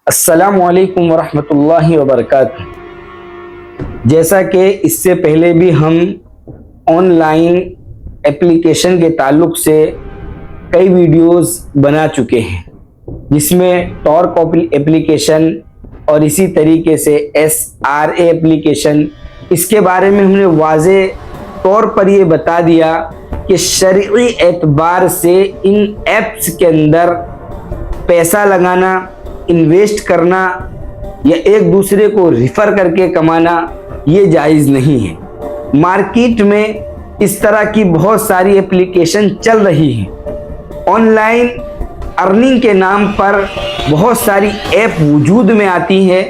अस्सलामुअलैकुम वरहमतुल्लाहि वबरकातुहू। जैसा कि इससे पहले भी हम ऑनलाइन एप्लीकेशन के ताल्लुक से कई वीडियोस बना चुके हैं, जिसमें टॉर्क एप्लीकेशन और इसी तरीके से SRA एप्लीकेशन, इसके बारे में हमने वाज़े तौर पर ये बता दिया कि शरई एतबार से इन ऐप्स के अंदर पैसा लगाना, इन्वेस्ट करना या एक दूसरे को रिफ़र करके कमाना ये जायज़ नहीं है। मार्केट में इस तरह की बहुत सारी एप्लीकेशन चल रही हैं। ऑनलाइन अर्निंग के नाम पर बहुत सारी ऐप वजूद में आती हैं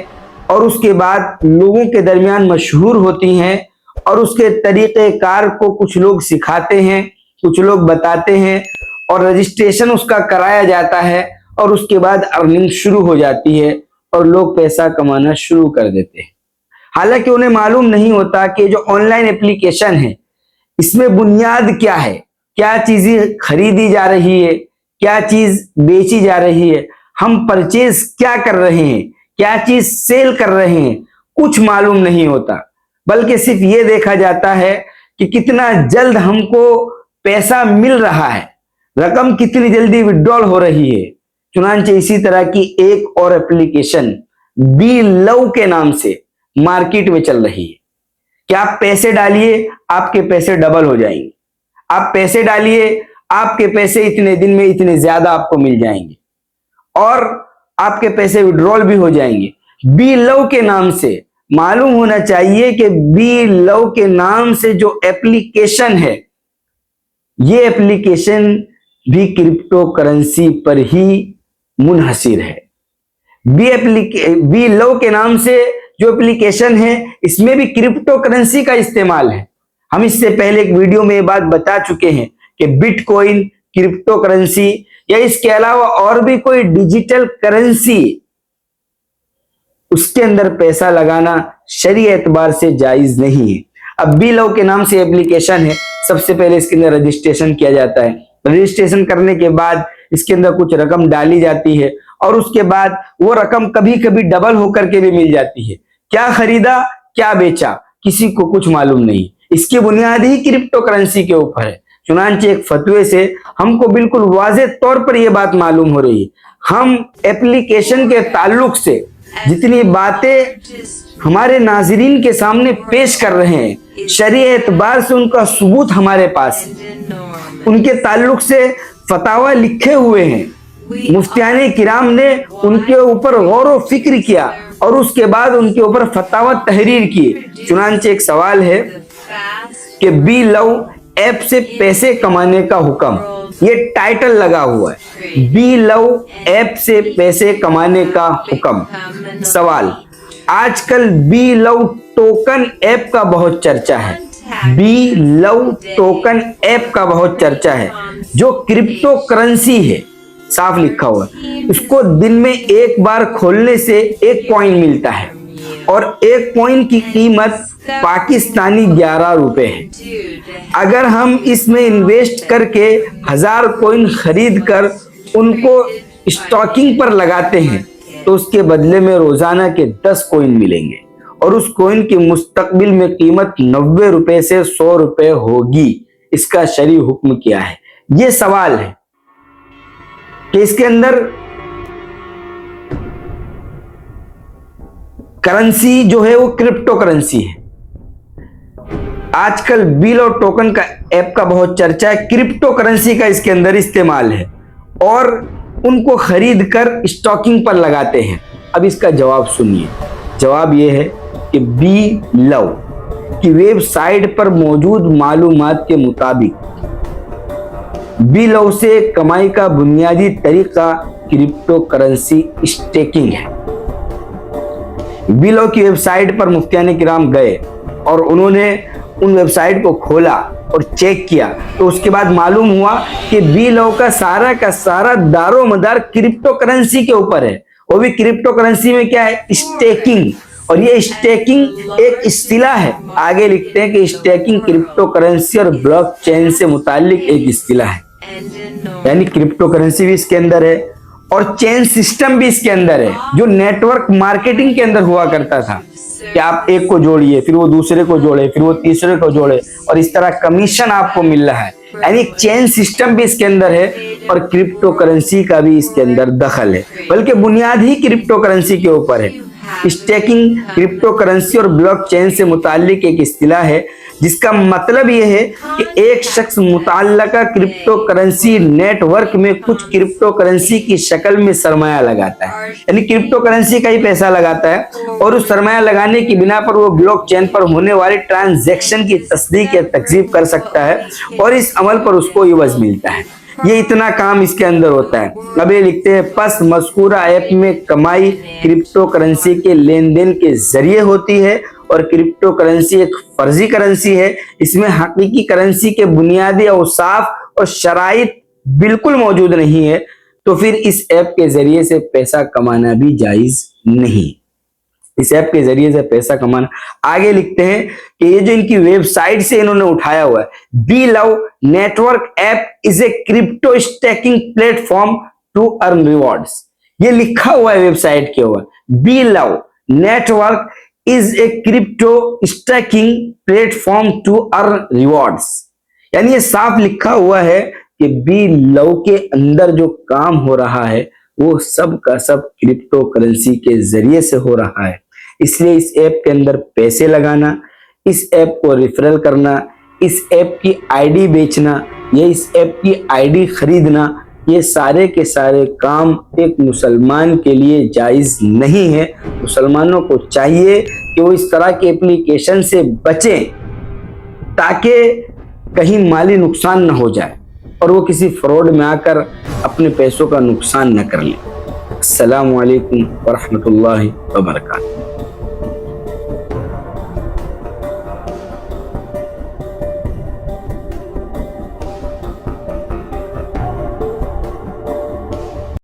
और उसके बाद लोगों के दरमियान मशहूर होती हैं और उसके तरीक़ेकार को कुछ लोग सिखाते हैं, कुछ लोग बताते हैं और रजिस्ट्रेशन उसका कराया जाता है और उसके बाद अर्निंग शुरू हो जाती है और लोग पैसा कमाना शुरू कर देते हैं। हालांकि उन्हें मालूम नहीं होता कि जो ऑनलाइन एप्लीकेशन है इसमें बुनियाद क्या है, क्या चीजें खरीदी जा रही है, क्या चीज बेची जा रही है, हम परचेज क्या कर रहे हैं, क्या चीज सेल कर रहे हैं, कुछ मालूम नहीं होता। बल्कि सिर्फ ये देखा जाता है कि कितना जल्द हमको पैसा मिल रहा है, रकम कितनी जल्दी विड्रॉल हो रही है। चुनांचे इसी तरह की एक और एप्लीकेशन बी लव के नाम से मार्केट में चल रही है कि आप पैसे डालिए, आपके पैसे डबल हो जाएंगे, आप पैसे डालिए, आपके पैसे इतने दिन में इतने ज्यादा आपको मिल जाएंगे और आपके पैसे विड्रॉल भी हो जाएंगे। बी लव के नाम से मालूम होना चाहिए कि बी लव के नाम से जो एप्लीकेशन है, ये एप्लीकेशन भी क्रिप्टो करेंसी पर ही मुनहसिर है। बी लव के नाम से जो एप्लीकेशन है इसमें भी क्रिप्टो करेंसी का इस्तेमाल है। हम इससे पहले एक वीडियो में ये बात बता चुके हैं कि बिटकॉइन क्रिप्टो करेंसी या इसके अलावा और भी कोई डिजिटल करेंसी, उसके अंदर पैसा लगाना शरई एतबार से जायज नहीं है। अब बी लव के नाम से एप्लीकेशन है, सबसे पहले इसके अंदर रजिस्ट्रेशन किया जाता है। रजिस्ट्रेशन करने के बाद इसके अंदर कुछ रकम डाली जाती है और उसके बाद वो रकम कभी कभी डबल होकर के भी मिल जाती है। क्या खरीदा क्या बेचा किसी को कुछ मालूम नहीं, इसकी बुनियाद ही क्रिप्टो करेंसी के ऊपर है। चुनांचे एक फतवे से हमको बिल्कुल वाज़े तौर पर यह बात मालूम हो रही है। हम एप्लीकेशन के ताल्लुक से जितनी बातें हमारे नाजरीन के सामने पेश कर रहे हैं, शरई एतबार से उनका सबूत हमारे पास है। उनके ताल्लुक से फतावा लिखे हुए हैं, मुफ्तियाने किराम ने उनके ऊपर गौर व फिक्र किया और उसके बाद उनके ऊपर फतावा तहरीर किए। चुनांचे एक सवाल है कि बी लव ऐप से पैसे कमाने का हुक्म, ये टाइटल लगा हुआ है, बी लव ऐप से पैसे कमाने का हुक्म। सवाल, आजकल बी लव टोकन ऐप का बहुत चर्चा है, बी लव टोकन ऐप का बहुत चर्चा है जो क्रिप्टो करेंसी है, साफ लिखा हुआ है। उसको दिन में एक बार खोलने से एक कॉइन मिलता है और एक कॉइन की कीमत पाकिस्तानी 11 रुपए है। अगर हम इसमें इन्वेस्ट करके 1000 कॉइन खरीद कर उनको स्टॉकिंग पर लगाते हैं तो उसके बदले में रोजाना के 10 कॉइन मिलेंगे और उस कॉइन की मुस्तकबिल में कीमत 90 रुपए से 100 रुपए होगी। इसका शरई हुक्म क्या है? ये सवाल है कि इसके अंदर करेंसी जो है वो क्रिप्टो करेंसी है। आजकल बी लव टोकन का ऐप का बहुत चर्चा है, क्रिप्टो करेंसी का इसके अंदर इस्तेमाल है और उनको खरीद कर स्टॉकिंग पर लगाते हैं। अब इसका जवाब सुनिए। जवाब यह है कि बी लव की वेबसाइट पर मौजूद मालूमात के मुताबिक बी लव से कमाई का बुनियादी तरीका क्रिप्टो करेंसी स्टेकिंग है। बी लव की वेबसाइट पर मुफ्तियाने किराम गए और उन्होंने उन वेबसाइट को खोला और चेक किया तो उसके बाद मालूम हुआ कि बी लव का सारा दारो मदार क्रिप्टो करेंसी के ऊपर है। वो भी क्रिप्टो करेंसी में क्या है? स्टेकिंग। और ये स्टेकिंग एक इस्तिलाह है। आगे लिखते हैं कि स्टेकिंग क्रिप्टो करेंसी और ब्लॉकचेन से मुताल्लिक एक इस्तिलाह है, यानी क्रिप्टो करेंसी भी इसके अंदर है और चेन सिस्टम भी इसके अंदर है, जो नेटवर्क मार्केटिंग के अंदर हुआ करता था कि आप एक को जोड़िए, फिर वो दूसरे को जोड़े, फिर वो तीसरे को जोड़े और इस तरह कमीशन आपको मिल रहा है, यानी चेन सिस्टम भी इसके अंदर है और क्रिप्टो करेंसी का भी इसके अंदर दखल है, बल्कि बुनियाद ही क्रिप्टो करेंसी के ऊपर है। स्टेकिंग क्रिप्टो करेंसी और ब्लॉकचेन से मुताल्लिक एक इस्तिलाह है, जिसका मतलब यह है कि एक शख्स मुतल्लका क्रिप्टो करेंसी नेटवर्क में कुछ क्रिप्टो करेंसी की शक्ल में सरमाया लगाता है, यानी क्रिप्टो करेंसी का ही पैसा लगाता है और उस सरमाया लगाने की बिना पर वो ब्लॉकचेन पर होने वाले ट्रांजैक्शन की तस्दीक या तकजीब कर सकता है और इस अमल पर उसको इवज मिलता है। ये इतना काम इसके अंदर होता है। अब ये लिखते हैं, पस मज़कूरा ऐप में कमाई क्रिप्टो करेंसी के लेन देन के जरिए होती है और क्रिप्टो करेंसी एक फर्जी करेंसी है। इसमें हकीकी करेंसी के बुनियादी औसाफ और शराइत बिल्कुल मौजूद नहीं है, तो फिर इस ऐप के जरिए से पैसा कमाना भी जायज नहीं। इस ऐप के जरिए से पैसा कमाना, आगे लिखते हैं कि ये जो इनकी वेबसाइट से इन्होंने उठाया हुआ है, B Love Network app is a crypto staking platform to earn rewards. ये लिखा हुआ है वेबसाइट के ऊपर, B Love Network is a crypto staking platform to earn rewards, यानी ये साफ लिखा हुआ है कि बी लव के अंदर जो काम हो रहा है वो सब का सब क्रिप्टो करेंसी के जरिए से हो रहा है। इसलिए इस ऐप के अंदर पैसे लगाना, इस ऐप को रेफरल करना, इस ऐप की आईडी बेचना या इस ऐप की आईडी खरीदना, ये सारे के सारे काम एक मुसलमान के लिए जायज़ नहीं है। मुसलमानों को चाहिए कि वो इस तरह के एप्लीकेशन से बचें ताकि कहीं माली नुकसान ना हो जाए और वो किसी फ्रॉड में आकर अपने पैसों का नुकसान न कर ले। अस्सलामु अलैकुम वरहमतुल्लाहि वबरकातुहू।